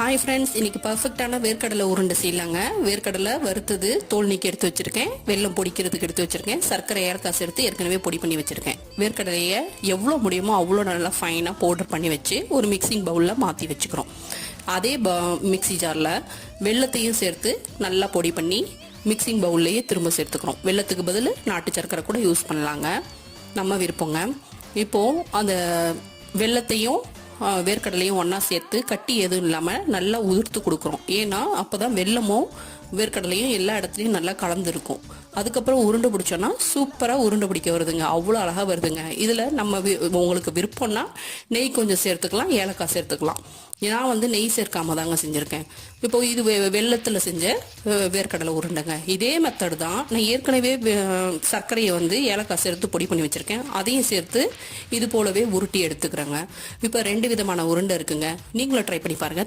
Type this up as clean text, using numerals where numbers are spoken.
Hi friends, இன்னைக்கு பர்ஃபெக்டான வேர்க்கடலை உருண்டை செய்யலாங்க. வேர்க்கடலை வறுத்தது தோல் நீக்கி எடுத்து வச்சிருக்கேன். வெல்லம் பொடிக்கிறதுக்கு எடுத்து வச்சிருக்கேன். சர்க்கரை ஏலக்காய் எடுத்து ஏற்கனவே பொடி பண்ணி வச்சிருக்கேன். வேர்க்கடலையை எவ்வளோ முடியுமோ அவ்வளோ நல்லா ஃபைனாக பவுடர் பண்ணி வச்சு ஒரு மிக்சிங் பவுலில் மாற்றி வச்சுக்கிறோம். அதே மிக்சி ஜாரில் வெல்லத்தையும் சேர்த்து நல்லா பொடி பண்ணி மிக்சிங் பவுல்லையே திரும்ப சேர்த்துக்கிறோம். வெல்லத்துக்கு பதில் நாட்டு சர்க்கரை கூட யூஸ் பண்ணலாங்க, நம்ம விருப்பங்க. இப்போது அந்த வெல்லத்தையும் வேர்க்கடலையும் ஒன்றா சேர்த்து கட்டி எதுவும் இல்லாமல் நல்லா உதிர்த்து கொடுக்குறோம். ஏன்னா அப்போ தான் வெல்லமும் வேர்க்கடலையும் எல்லா இடத்துலையும் நல்லா கலந்துருக்கும். அதுக்கப்புறம் உருண்டை பிடிச்சோன்னா சூப்பராக உருண்டை பிடிக்க வருதுங்க, அவ்வளோ அழகாக வருதுங்க. இதில் நம்ம உங்களுக்கு விருப்பம்னா நெய் கொஞ்சம் சேர்த்துக்கலாம், ஏலக்காய் சேர்த்துக்கலாம். நான் நெய் சேர்க்காம தாங்க செஞ்சுருக்கேன். இப்போ இது வெல்லத்தில் செஞ்ச வேர்க்கடலை உருண்டைங்க. இதே மெத்தட் தான். நான் ஏற்கனவே சர்க்கரையை ஏலக்காய் சேர்த்து பொடி பண்ணி வச்சுருக்கேன். அதையும் சேர்த்து இது போலவே உருட்டி எடுத்துக்கிறேங்க. இப்போ 2 விதமான உருண்டை இருக்குங்க. நீங்களும் ட்ரை பண்ணி பாருங்கள்.